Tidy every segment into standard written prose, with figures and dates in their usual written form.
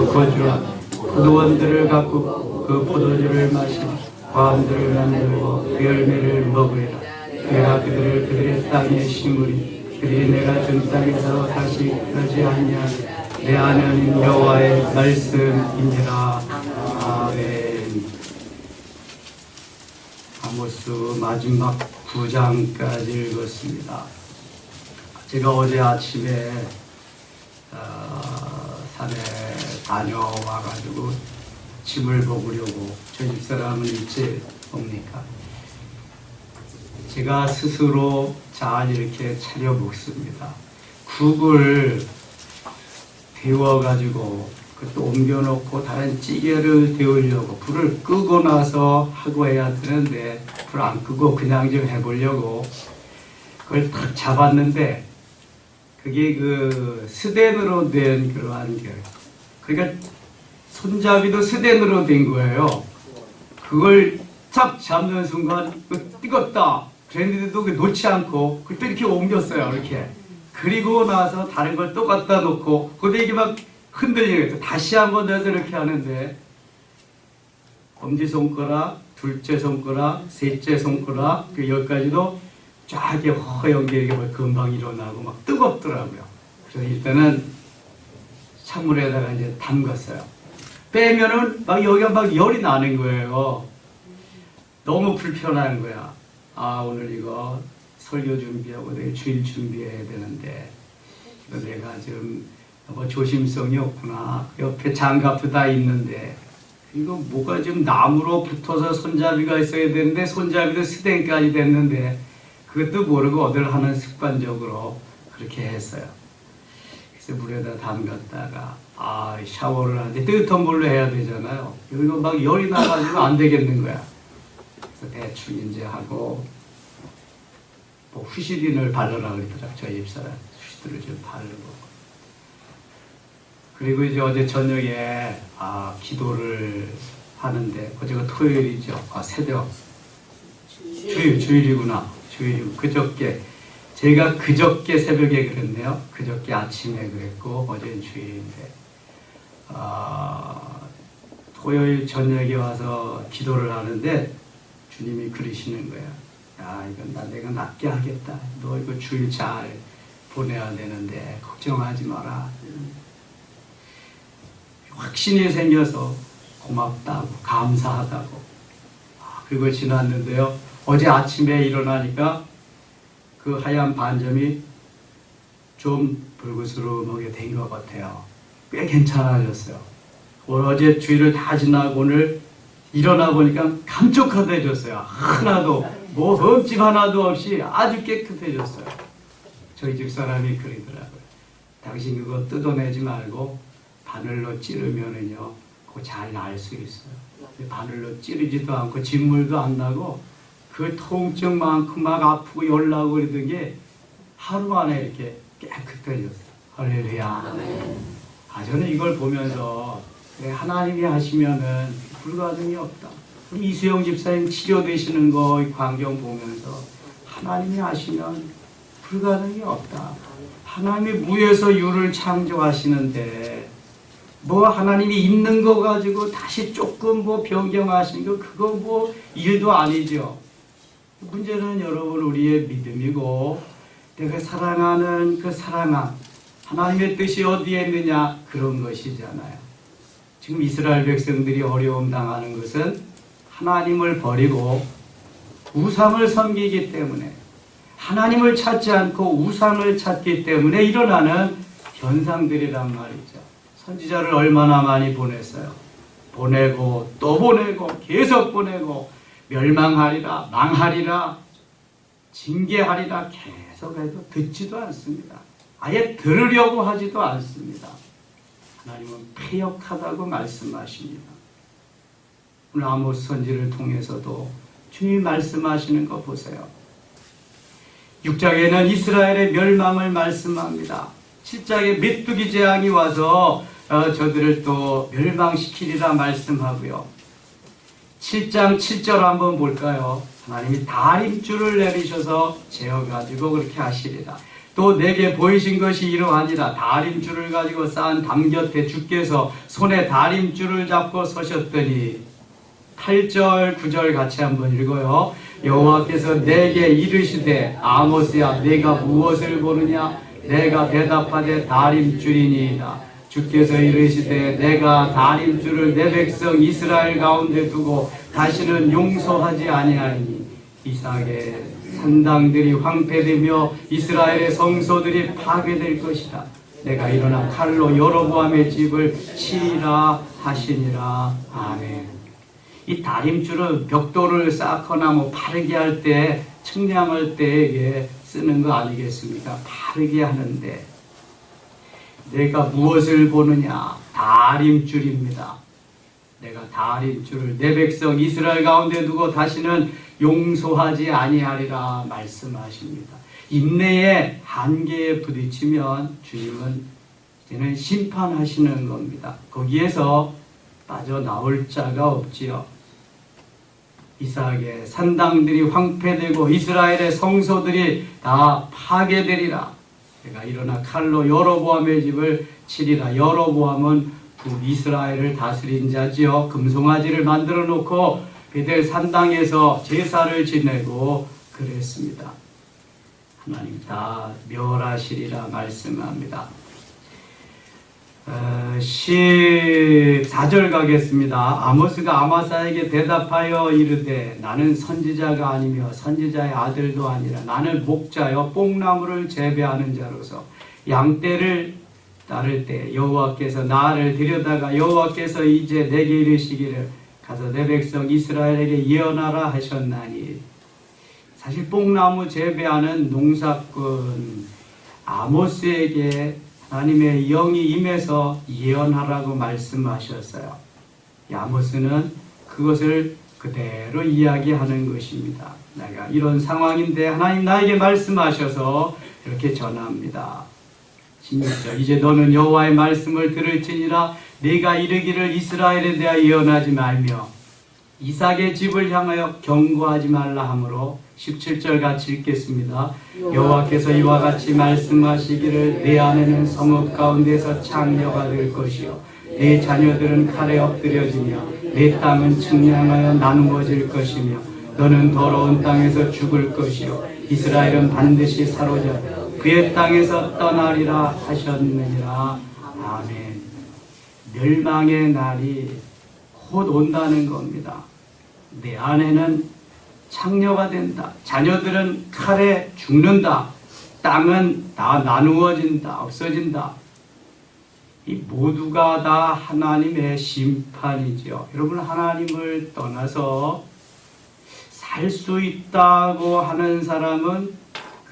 거주한 포도원들을 가꾸고 그 포도주를 마시고 과음들을 만들고 그 열매를 먹으리라. 내가 그들의 땅에 심으리. 그들이 내가 준 땅에서 다시 그러지 아니하리라. 내 아는 여호와의 말씀이니라. 아멘. 아모스 마지막 9장까지 읽었습니다. 제가 어제 아침에 산에 다녀와가지고 짐을 먹으려고, 저 집사람은 일찍 옵니까? 제가 스스로 잘 이렇게 차려 먹습니다. 국을 데워가지고 그것도 옮겨놓고 다른 찌개를 데우려고 불을 끄고 나서 하고 해야 되는데, 불 안 끄고 그냥 좀 해보려고 그걸 딱 잡았는데, 그게 그 스텐으로 된 그러한 게, 그러니까 손잡이도 스텐으로 된 거예요. 그걸 딱 잡는 순간 뜨겁다 그랬는데도 놓지 않고 그걸 또 이렇게 옮겼어요. 이렇게. 그리고 나서 다른 걸 또 갖다 놓고, 근데 이게 막 흔들리겠죠. 다시 한번 해서 이렇게 하는데, 엄지손가락, 둘째 손가락, 셋째 손가락, 그 여기까지도 쫙 이렇게 허옇게 이렇게 금방 일어나고 막 뜨겁더라고요. 그래서 일단은 찬물에다가 이제 담갔어요. 빼면은 막 여기가 막 열이 나는 거예요. 너무 불편한 거야. 아, 오늘 이거 설교 준비하고 내일 주일 준비해야 되는데, 이거 내가 좀 뭐 조심성이 없구나. 옆에 장갑도 다 있는데, 이거 뭐가 좀 나무로 붙어서 손잡이가 있어야 되는데 손잡이도 스텐까지 됐는데, 그것도 모르고 어딜 하는 습관적으로 그렇게 했어요. 그래서 물에다 담갔다가 샤워를 하는데 뜨뜻한 물로 해야 되잖아요. 여기가 막 열이 나가지고 안 되겠는 거야. 그래서 대충 이제 하고, 뭐 후시딘을 바르라 그러더라고요. 저희 집사람 후시딘을 좀 바르고. 그리고 이제 어제 저녁에 기도를 하는데, 어제가 토요일이죠. 새벽. 주일이구나. 주일. 그저께. 제가 그저께 새벽에 그랬네요. 그저께 아침에 그랬고, 어제는 주일인데. 토요일 저녁에 와서 기도를 하는데, 주님이 그러시는 거야. 야, 이건 내가 낫게 하겠다. 너 이거 주일 잘 보내야 되는데, 걱정하지 마라. 확신이 생겨서 고맙다고, 감사하다고. 그리고 지났는데요. 어제 아침에 일어나니까 그 하얀 반점이 좀 불그스름하게 된 것 같아요. 꽤 괜찮아졌어요. 어제 주일을 다 지나고 오늘 일어나 보니까 깜짝하다해졌어요. 하나도, 뭐 흠집 하나도 없이 아주 깨끗해졌어요. 저희 집사람이 그러더라고요. 당신 그거 뜯어내지 말고 바늘로 찌르면은요, 그거 잘 날 수 있어요. 바늘로 찌르지도 않고 진물도 안 나고, 그 통증만큼 막 아프고 열나고 그러던 게 하루 만에 이렇게 깨끗해졌어요. 할렐루야. 저는 이걸 보면서 하나님이 하시면은 불가능이 없다. 우리 이수영 집사님 치료되시는 거 광경 보면서 하나님이 하시면 불가능이 없다. 하나님이 무에서 유를 창조하시는데, 뭐 하나님이 있는 거 가지고 다시 조금 뭐 변경하신 거, 그거 뭐 일도 아니죠. 문제는 여러분 우리의 믿음이고, 내가 사랑하는 그 사랑함, 하나님의 뜻이 어디에 있느냐, 그런 것이잖아요. 지금 이스라엘 백성들이 어려움 당하는 것은 하나님을 버리고 우상을 섬기기 때문에, 하나님을 찾지 않고 우상을 찾기 때문에 일어나는 현상들이란 말이죠. 선지자를 얼마나 많이 보냈어요. 보내고 또 보내고 계속 보내고, 멸망하리라, 망하리라, 징계하리라 계속해도 듣지도 않습니다. 아예 들으려고 하지도 않습니다. 하나님은 패역하다고 말씀하십니다. 오늘 아모스 선지를 통해서도 주님이 말씀하시는 거 보세요. 6장에는 이스라엘의 멸망을 말씀합니다. 7장에 메뚜기 재앙이 와서 저들을 또 멸망시키리라 말씀하고요. 7장 7절 한번 볼까요? 하나님이 다림줄을 내리셔서 재어가지고 그렇게 하시리라. 또 내게 보이신 것이 이러하니라. 다림줄을 가지고 쌓은 담 곁에 주께서 손에 다림줄을 잡고 서셨더니 8절 9절 같이 한번 읽어요. 여호와께서 내게 이르시되 아모스야 내가 무엇을 보느냐. 내가 대답하되 다림줄이니이다. 주께서 이르시되 내가 다림줄을 내 백성 이스라엘 가운데 두고 다시는 용서하지 아니하리니 이삭의 산당들이 황폐되며 이스라엘의 성소들이 파괴될 것이다. 내가 일어나 칼로 여로보암의 집을 치리라 하시니라. 아멘. 이 다림줄은 벽돌을 쌓거나 뭐 바르게 할 때, 측량할 때에 쓰는 거 아니겠습니까? 바르게 하는데 내가 무엇을 보느냐? 다림줄입니다. 내가 다림줄을 내 백성 이스라엘 가운데 두고 다시는 용서하지 아니하리라 말씀하십니다. 인내의 한계에 부딪히면 주님은 이제는 심판하시는 겁니다. 거기에서 빠져나올 자가 없지요. 이삭의 산당들이 황폐되고 이스라엘의 성소들이 다 파괴되리라. 내가 일어나 칼로 여로보암의 집을 치리라. 여로보암은 북이스라엘을 다스린 자지요. 금송아지를 만들어 놓고 베델 산당에서 제사를 지내고 그랬습니다. 하나님 다 멸하시리라 말씀합니다. 14절 가겠습니다. 아모스가 아마사에게 대답하여 이르되 나는 선지자가 아니며 선지자의 아들도 아니라 나는 목자여 뽕나무를 재배하는 자로서 양떼를 따를 때 여호와께서 나를 들여다가 여호와께서 이제 내게 이르시기를 가서 내 백성 이스라엘에게 예언하라 하셨나니. 사실 뽕나무 재배하는 농사꾼 아모스에게 하나님의 영이 임해서 예언하라고 말씀하셨어요. 아모스는 그것을 그대로 이야기하는 것입니다. 내가 이런 상황인데 하나님 나에게 말씀하셔서 이렇게 전합니다. 16절 이제 너는 여호와의 말씀을 들을지니라. 네가 이르기를 이스라엘에 대하여 예언하지 말며 이삭의 집을 향하여 경고하지 말라 하므로 17절 같이 읽겠습니다. 여호와께서 이와 같이 말씀하시기를 내 아내는 성읍 가운데서 창녀가 될 것이요 내 자녀들은 칼에 엎드려지며 내 땅은 측량하여 나누어질 것이며 너는 더러운 땅에서 죽을 것이요 이스라엘은 반드시 사로잡혀 그의 땅에서 떠나리라 하셨느니라. 아멘. 멸망의 날이 곧 온다는 겁니다. 내 아내는 창녀가 된다. 자녀들은 칼에 죽는다. 땅은 다 나누어진다. 없어진다. 이 모두가 다 하나님의 심판이죠. 여러분 하나님을 떠나서 살 수 있다고 하는 사람은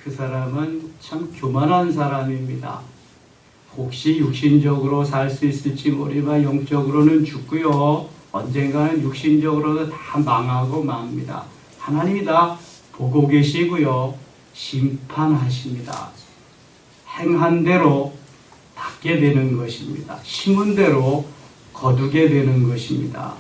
그 사람은 참 교만한 사람입니다. 혹시 육신적으로 살 수 있을지 모르지만 영적으로는 죽고요. 언젠가는 육신적으로도 다 망하고 맙니다. 하나님이 다 보고 계시고요. 심판하십니다. 행한 대로 받게 되는 것입니다. 심은 대로 거두게 되는 것입니다.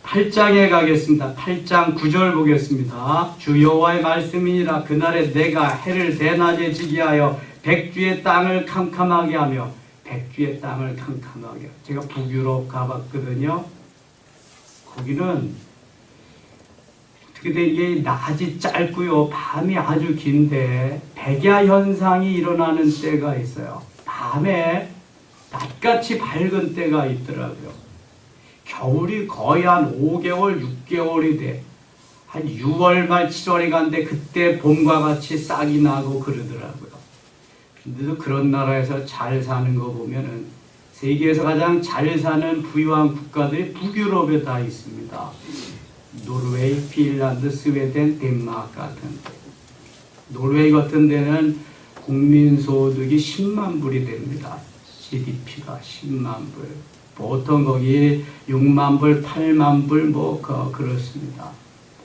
8장에 가겠습니다. 8장 9절 보겠습니다. 주 여호와의 말씀이니라. 그날에 내가 해를 대낮에 지게 하여 백주의 땅을 캄캄하게 하며 백주의 땅을 캄캄하게 하며. 제가 북유럽 가봤거든요. 거기는 어떻게 돼? 이게 낮이 짧고요. 밤이 아주 긴데 백야 현상이 일어나는 때가 있어요. 밤에 낮같이 밝은 때가 있더라고요. 겨울이 거의 한 5개월, 6개월이 돼. 한 6월 말 7월이 간데 그때 봄과 같이 싹이 나고 그러더라고요. 근데도 그런 나라에서 잘 사는 거 보면은 세계에서 가장 잘 사는 부유한 국가들이 북유럽에 다 있습니다. 노르웨이, 핀란드, 스웨덴, 덴마크 같은 데. 노르웨이 같은 데는 국민소득이 10만 불이 됩니다. GDP가 10만 불. 보통 거기 6만 불, 8만 불 뭐 그렇습니다.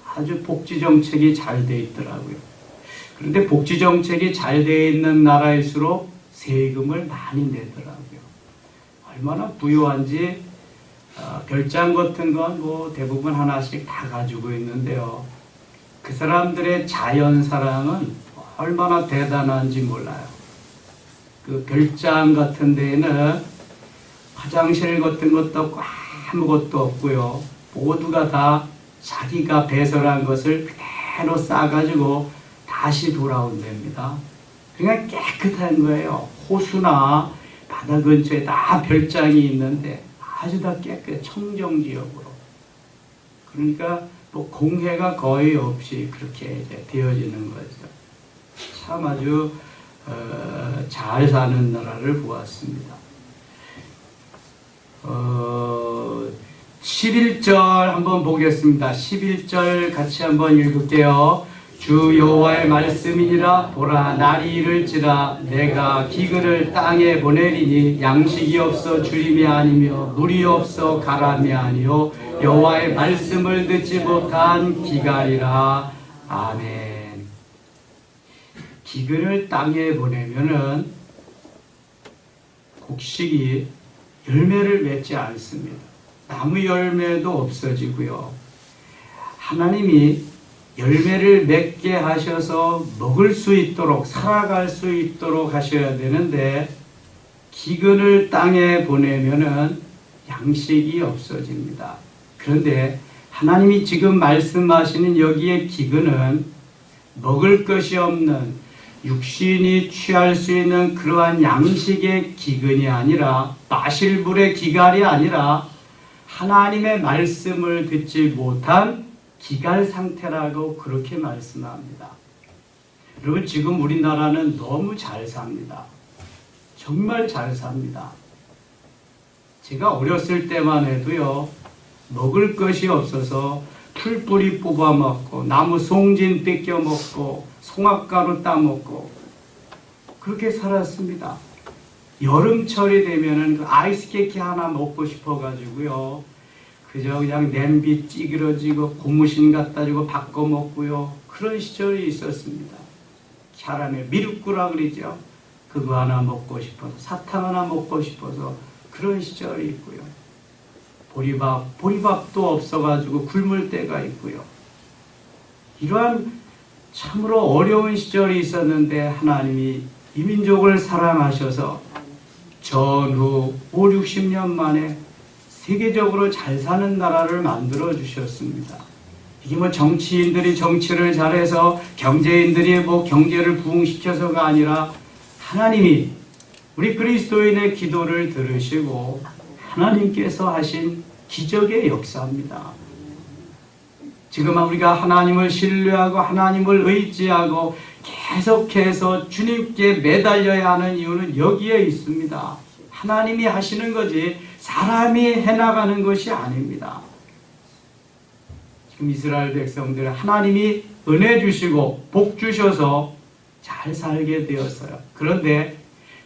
아주 복지 정책이 잘 돼 있더라고요. 그런데 복지 정책이 잘 돼 있는 나라일수록 세금을 많이 내더라고요. 얼마나 부유한지 별장 같은 건 뭐 대부분 하나씩 다 가지고 있는데요. 그 사람들의 자연 사랑은 얼마나 대단한지 몰라요. 그 별장 같은 데에는 화장실 같은 것도 없고 아무것도 없고요. 모두가 다 자기가 배설한 것을 그대로 싸가지고 다시 돌아온답니다. 그냥 깨끗한 거예요. 호수나 바다 근처에 다 별장이 있는데 아주 다 깨끗해. 청정지역으로. 그러니까 뭐 공해가 거의 없이 그렇게 이제 되어지는 거죠. 참 아주 잘 사는 나라를 보았습니다. 11절 한번 보겠습니다. 11절 같이 한번 읽을게요. 주 여호와의 말씀이니라. 보라, 날이 이를지라. 내가 기근을 땅에 보내리니 양식이 없어 주림이 아니며 물이 없어 가람이 아니요 여호와의 말씀을 듣지 못한 기갈이라. 아멘. 기근을 땅에 보내면은 곡식이 열매를 맺지 않습니다. 나무 열매도 없어지고요. 하나님이 열매를 맺게 하셔서 먹을 수 있도록, 살아갈 수 있도록 하셔야 되는데 기근을 땅에 보내면은 양식이 없어집니다. 그런데 하나님이 지금 말씀하시는 여기에 기근은 먹을 것이 없는 육신이 취할 수 있는 그러한 양식의 기근이 아니라, 마실 물의 기갈이 아니라 하나님의 말씀을 듣지 못한 기갈 상태라고 그렇게 말씀합니다. 여러분, 지금 우리나라는 너무 잘 삽니다. 정말 잘 삽니다. 제가 어렸을 때만 해도요, 먹을 것이 없어서 풀뿌리 뽑아 먹고 나무 송진 뺏겨 먹고 송악가루 따 먹고 그렇게 살았습니다. 여름철이 되면은 그 아이스 케이크 하나 먹고 싶어 가지고요, 그저 그냥 냄비 찌그러지고 고무신 갖다 주고 바꿔 먹고요, 그런 시절이 있었습니다. 캐러멜 미숫구라 그러죠. 그거 하나 먹고 싶어서, 사탕 하나 먹고 싶어서 그런 시절이 있고요. 보리밥도 없어가지고 굶을 때가 있고요. 이러한 참으로 어려운 시절이 있었는데 하나님이 이 민족을 사랑하셔서 전후 5, 60년 만에 세계적으로 잘 사는 나라를 만들어 주셨습니다. 이게 뭐 정치인들이 정치를 잘해서 경제인들이 뭐 경제를 부흥시켜서가 아니라 하나님이 우리 그리스도인의 기도를 들으시고 하나님께서 하신 기적의 역사입니다. 지금 우리가 하나님을 신뢰하고 하나님을 의지하고 계속해서 주님께 매달려야 하는 이유는 여기에 있습니다. 하나님이 하시는 거지 사람이 해나가는 것이 아닙니다. 지금 이스라엘 백성들 하나님이 은혜 주시고 복 주셔서 잘 살게 되었어요. 그런데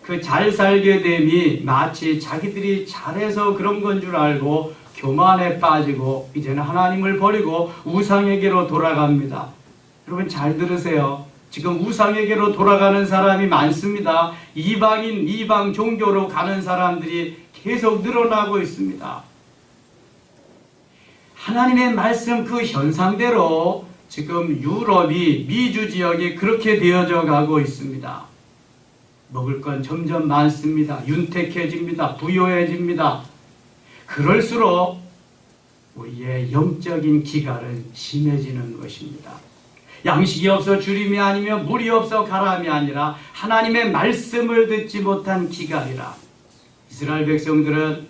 그 잘 살게 됨이 마치 자기들이 잘해서 그런 건 줄 알고 교만에 빠지고 이제는 하나님을 버리고 우상에게로 돌아갑니다. 여러분 잘 들으세요. 지금 우상에게로 돌아가는 사람이 많습니다. 이방 종교로 가는 사람들이 계속 늘어나고 있습니다. 하나님의 말씀 그 현상대로 지금 유럽이, 미주 지역이 그렇게 되어져 가고 있습니다. 먹을 건 점점 많습니다. 윤택해집니다. 부유해집니다. 그럴수록 우리의 영적인 기갈은 심해지는 것입니다. 양식이 없어 주림이 아니며 물이 없어 가람이 아니라 하나님의 말씀을 듣지 못한 기갈이라. 이스라엘 백성들은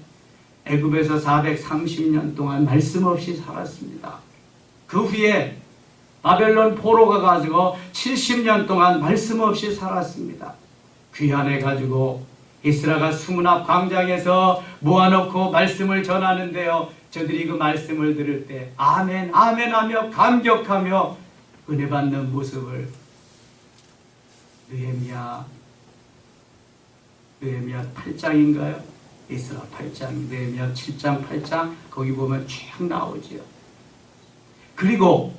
애굽에서 430년 동안 말씀 없이 살았습니다. 그 후에 바벨론 포로가 가지고 70년 동안 말씀 없이 살았습니다. 귀환해 가지고 이스라가 수문 앞 광장에서 모아놓고 말씀을 전하는데요, 저들이 그 말씀을 들을 때 아멘 아멘 하며 감격하며 은혜 받는 모습을 느헤미야 8장인가요? 이스라 8장, 느헤미야 7장 8장 거기 보면 쭉 나오지요. 그리고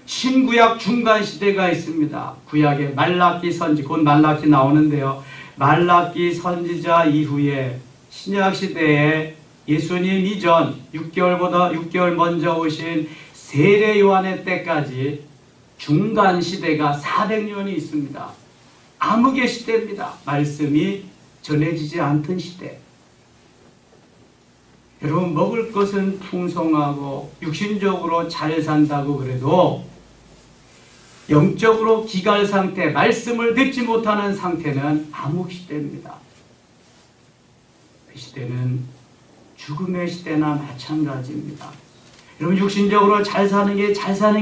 신구약 중간 시대가 있습니다. 구약의 말라기 선지, 곧 말라기 나오는데요, 말라기 선지자 이후에 신약 시대에 예수님 이전 6개월 먼저 오신 세례 요한의 때까지 중간 시대가 400년이 있습니다. 암흑의 시대입니다. 말씀이 전해지지 않던 시대. 여러분, 먹을 것은 풍성하고 육신적으로 잘 산다고 그래도 영적으로 기갈 상태, 말씀을 듣지 못하는 상태는 암흑 시대입니다. 그 시대는 죽음의 시대나 마찬가지입니다. 여러분, 육신적으로 잘 사는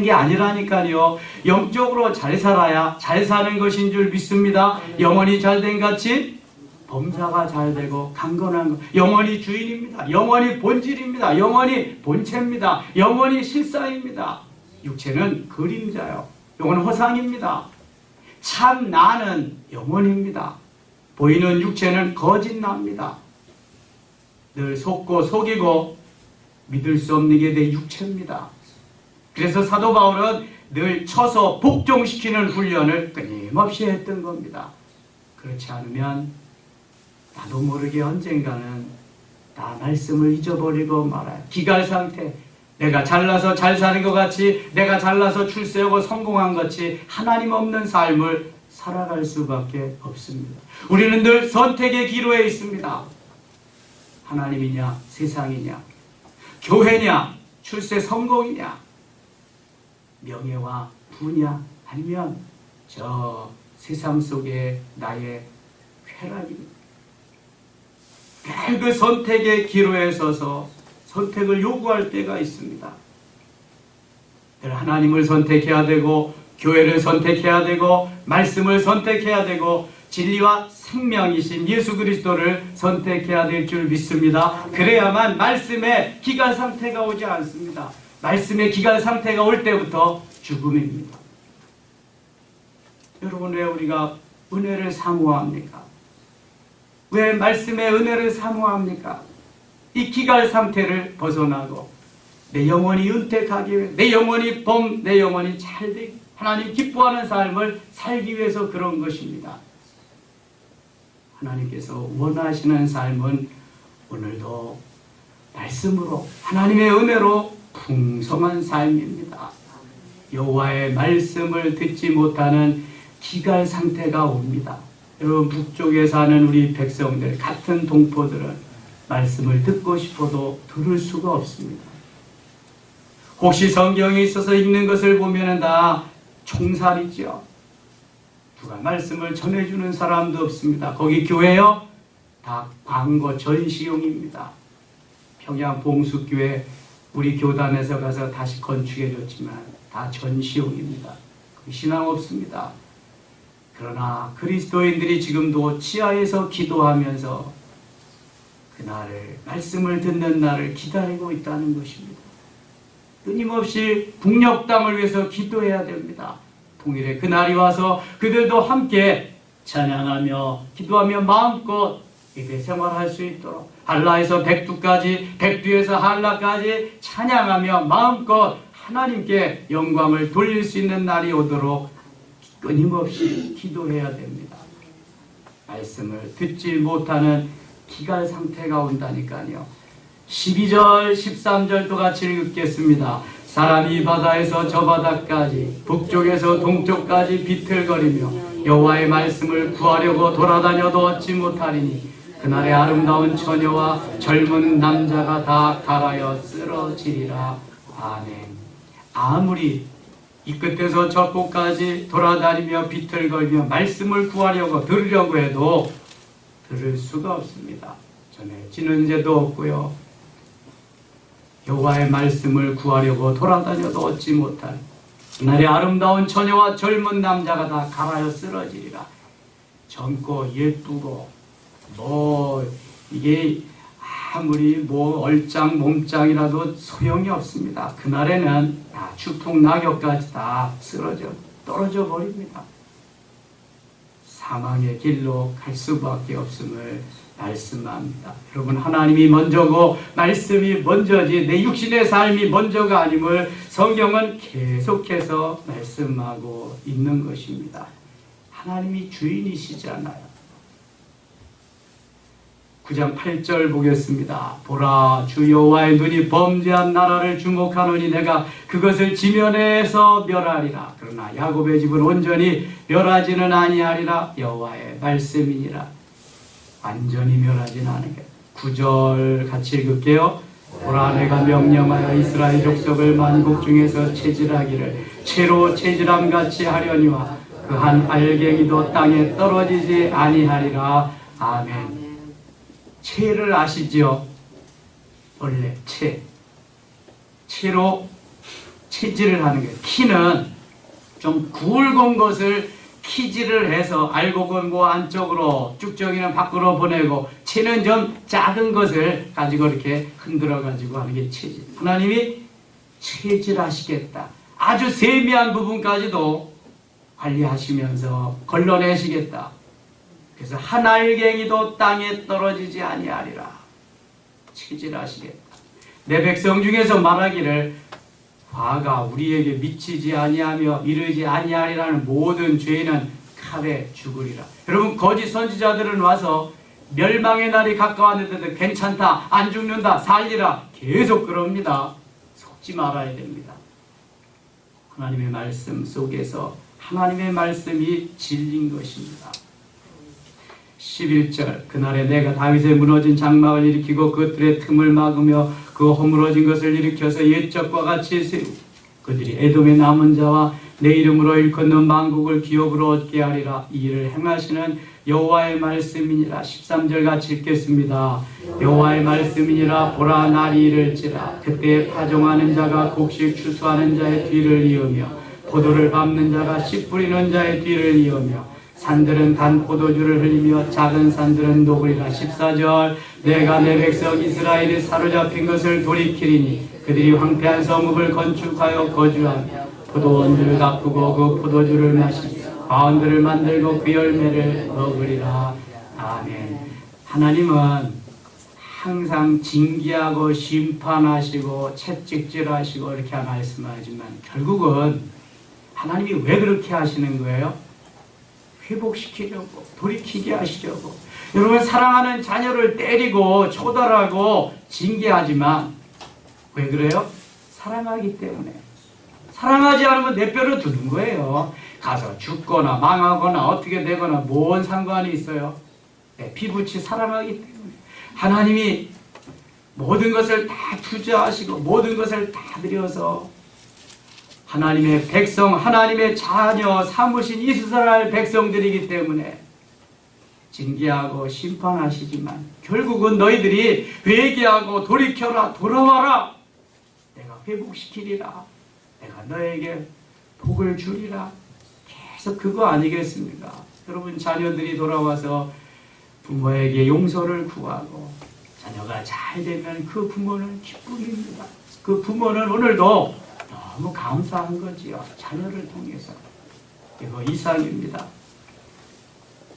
게 아니라니까요. 영적으로 잘 살아야 잘 사는 것인 줄 믿습니다. 영혼이 잘된 같이 범사가 잘 되고 강건한 것. 영혼이 주인입니다. 영혼이 본질입니다. 영혼이 본체입니다. 영혼이 실상입니다. 육체는 그림자요. 영혼은 허상입니다. 참 나는 영혼입니다. 보이는 육체는 거짓납니다. 늘 속고 속이고 믿을 수 없는 게 내 육체입니다. 그래서 사도 바울은 늘 쳐서 복종시키는 훈련을 끊임없이 했던 겁니다. 그렇지 않으면 나도 모르게 언젠가는 다 말씀을 잊어버리고 말아요. 기갈 상태. 내가 잘나서 잘 사는 것 같이, 내가 잘나서 출세하고 성공한 것 같이 하나님 없는 삶을 살아갈 수밖에 없습니다. 우리는 늘 선택의 기로에 있습니다. 하나님이냐 세상이냐, 교회냐 출세 성공이냐, 명예와 부냐, 아니면 저 세상 속에 나의 쾌락입니다. 그 선택의 기로에 서서 선택을 요구할 때가 있습니다. 하나님을 선택해야 되고, 교회를 선택해야 되고, 말씀을 선택해야 되고, 진리와 생명이신 예수 그리스도를 선택해야 될 줄 믿습니다. 그래야만 말씀의 기갈 상태가 오지 않습니다. 말씀의 기갈 상태가 올 때부터 죽음입니다. 여러분, 왜 우리가 은혜를 사모합니까? 왜 말씀의 은혜를 사모합니까? 이 기갈 상태를 벗어나고 내 영혼이 은택하기 위해, 내 영혼이 잘되기, 하나님 기뻐하는 삶을 살기 위해서 그런 것입니다. 하나님께서 원하시는 삶은 오늘도 말씀으로, 하나님의 은혜로 풍성한 삶입니다. 여호와의 말씀을 듣지 못하는 기갈 상태가 옵니다. 여러분, 북쪽에 사는 우리 백성들, 같은 동포들은 말씀을 듣고 싶어도 들을 수가 없습니다. 혹시 성경에 있어서 읽는 것을 보면 다 총살이죠. 누가 말씀을 전해주는 사람도 없습니다. 거기 교회요? 다 광고 전시용입니다. 평양 봉숙교회 우리 교단에서 가서 다시 건축해줬지만 다 전시용입니다. 신앙 없습니다. 그러나 그리스도인들이 지금도 지하에서 기도하면서 그날을, 말씀을 듣는 날을 기다리고 있다는 것입니다. 끊임없이 북녘 땅을 위해서 기도해야 됩니다. 통일의 그날이 와서 그들도 함께 찬양하며 기도하며 마음껏 예배 생활할 수 있도록, 한라에서 백두까지, 백두에서 한라까지 찬양하며 마음껏 하나님께 영광을 돌릴 수 있는 날이 오도록 끊임없이 기도해야 됩니다. 말씀을 듣지 못하는 기갈 상태가 온다니까요. 12절, 13절도 같이 읽겠습니다. 사람이 바다에서 저 바다까지, 북쪽에서 동쪽까지 비틀거리며 여호와의 말씀을 구하려고 돌아다녀도 얻지 못하리니 그날의 아름다운 처녀와 젊은 남자가 다 갈아여 쓰러지리라. 아멘. 아무리 이 끝에서 저 끝까지 돌아다니며 비틀거리며 말씀을 구하려고 들으려고 해도 들을 수가 없습니다. 전해지는 죄도 없고요. 여호와의 말씀을 구하려고 돌아다녀도 얻지 못할 그날의 아름다운 처녀와 젊은 남자가 다 갈아여 쓰러지리라. 젊고 예쁘고 이게 아무리 얼짱 몸짱이라도 소용이 없습니다. 그날에는 다 추풍 낙엽까지 다 떨어져 버립니다. 사망의 길로 갈 수밖에 없음을 말씀합니다. 여러분, 하나님이 먼저고 말씀이 먼저지 내 육신의 삶이 먼저가 아님을 성경은 계속해서 말씀하고 있는 것입니다. 하나님이 주인이시잖아요. 9장 8절 보겠습니다. 보라, 주 여호와의 눈이 범죄한 나라를 주목하노니 내가 그것을 지면에서 멸하리라. 그러나 그러나 야곱의 집은 온전히 멸하지는 아니하리라. 여호와의 말씀이니라. 완전히 멸하지는 않으게. 9절 같이 읽을게요. 보라, 내가 명령하여 이스라엘 족속을 만국 중에서 체질하기를 채로 체질함같이 하려니와 그 한 알갱이도 땅에 떨어지지 아니하리라. 아멘. 채를 아시지요? 원래 채로 체질을 하는 거예요. 키는 좀 굵은 것을 키질을 해서 알곡은 뭐 안쪽으로, 쭉정이는 밖으로 보내고, 채는 좀 작은 것을 가지고 이렇게 흔들어 가지고 하는 게 체질. 하나님이 체질하시겠다. 아주 세미한 부분까지도 관리하시면서 걸러내시겠다. 그래서 한 알갱이도 땅에 떨어지지 아니하리라. 체질하시겠다. 내 백성 중에서 말하기를 화가 우리에게 미치지 아니하며 이르지 아니하리라는 모든 죄는 칼에 죽으리라. 여러분, 거짓 선지자들은 와서 멸망의 날이 가까웠는데도 괜찮다, 안 죽는다, 살리라 계속 그럽니다. 속지 말아야 됩니다. 하나님의 말씀 속에서 하나님의 말씀이 진리인 것입니다. 11절, 그날에 내가 다윗의 무너진 장막을 일으키고 그들의 틈을 막으며 그 허물어진 것을 일으켜서 옛적과 같이 세우고 그들이 에돔의 남은 자와 내 이름으로 일컫는 만국을 기업으로 얻게 하리라. 이 일을 행하시는 여호와의 말씀이니라. 13절 같이 읽겠습니다. 여호와의 말씀이니라. 보라, 날이 이를지라. 그때 파종하는 자가 곡식 추수하는 자의 뒤를 이으며 포도를 밟는 자가 씨 뿌리는 자의 뒤를 이으며 산들은 단 포도주를 흘리며 작은 산들은 녹으리라. 14절, 내가 내 백성 이스라엘이 사로잡힌 것을 돌이키리니 그들이 황폐한 성읍을 건축하여 거주하며 포도원들을 가꾸고 그 포도주를 마시며 가운들을 만들고 그 열매를 먹으리라. 아멘. 하나님은 항상 징계하고 심판하시고 채찍질하시고 이렇게 말씀하지만 결국은 하나님이 왜 그렇게 하시는 거예요? 회복시키려고, 돌이키게 하시려고. 여러분, 사랑하는 자녀를 때리고 초달하고 징계하지만 왜 그래요? 사랑하기 때문에. 사랑하지 않으면 내 뼈를 두는 거예요. 가서 죽거나 망하거나 어떻게 되거나 뭔 상관이 있어요? 내 피부치 사랑하기 때문에. 하나님이 모든 것을 다 투자하시고 모든 것을 다 드려서 하나님의 백성, 하나님의 자녀 삼으신 이스라엘 백성들이기 때문에 징계하고 심판하시지만 결국은 너희들이 회개하고 돌이켜라, 돌아와라. 내가 회복시키리라. 내가 너에게 복을 주리라. 계속 그거 아니겠습니까? 여러분, 자녀들이 돌아와서 부모에게 용서를 구하고 자녀가 잘 되면 그 부모는 기쁨입니다. 그 부모는 오늘도 너무 감사한 거지요. 자녀를 통해서. 이거 이상입니다.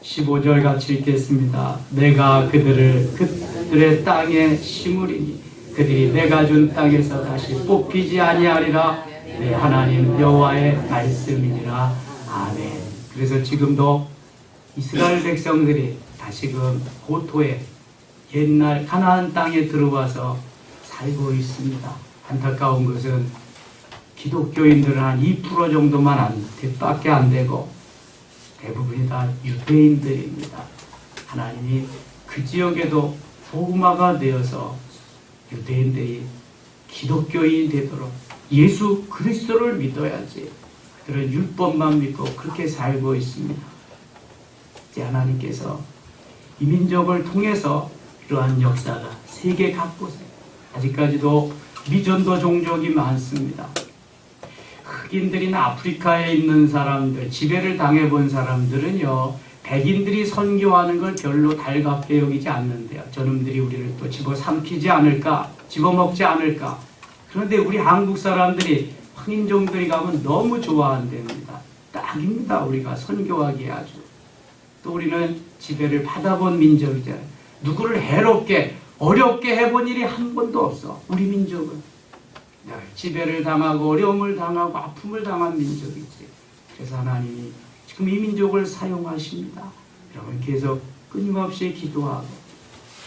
15절 같이 읽겠습니다. 내가 그들의 땅에 심으리니 그들이 내가 준 땅에서 다시 뽑히지 아니하리라. 내 하나님 여호와의 말씀이니라. 아멘. 그래서 지금도 이스라엘 백성들이 다시금 고토에 옛날 가나안 땅에 들어와서 살고 있습니다. 안타까운 것은 기독교인들은 한 2% 정도만 밖에 안 되고 대부분이 다 유대인들입니다. 하나님이 그 지역에도 복음화가 되어서 유대인들이 기독교인이 되도록 예수 그리스도를 믿어야지. 그들은 율법만 믿고 그렇게 살고 있습니다. 이제 하나님께서 이 민족을 통해서 이러한 역사가 세계 각곳에 아직까지도 미전도 종족이 많습니다. 흑인들이나 아프리카에 있는 사람들, 지배를 당해본 사람들은요, 백인들이 선교하는 걸 별로 달갑게 여기지 않는데요. 저놈들이 우리를 또 집어삼키지 않을까, 집어먹지 않을까. 그런데 우리 한국 사람들이 황인종들이 가면 너무 좋아한답니다. 딱입니다. 우리가 선교하기에 아주. 또 우리는 지배를 받아본 민족이잖아요. 누구를 해롭게, 어렵게 해본 일이 한 번도 없어. 우리 민족은. 지배를 당하고 어려움을 당하고 아픔을 당한 민족이지. 그래서 하나님이 지금 이 민족을 사용하십니다. 여러분 계속 끊임없이 기도하고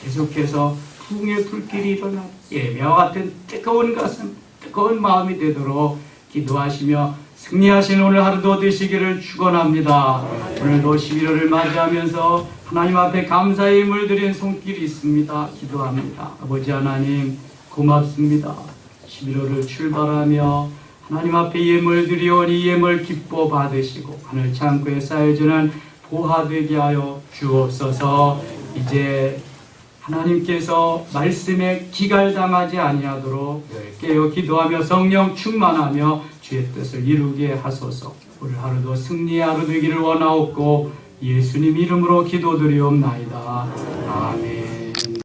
계속해서 부흥의 불길이 일어나 예배와 같은 뜨거운 가슴, 뜨거운 마음이 되도록 기도하시며 승리하신 오늘 하루도 되시기를 축원합니다. 오늘도 11월을 맞이하면서 하나님 앞에 감사의 힘을 드린 손길이 있습니다. 기도합니다. 아버지 하나님 고맙습니다. 11월을 출발하며 하나님 앞에 예물 드리오니 예물 기뻐 받으시고 하늘 창고에 쌓여지는 보화되게 하여 주옵소서. 이제 하나님께서 말씀에 기갈당하지 아니하도록 깨어 기도하며 성령 충만하며 주의 뜻을 이루게 하소서. 오늘 하루도 승리의 하루 되기를 원하옵고 예수님 이름으로 기도드리옵나이다. 아멘.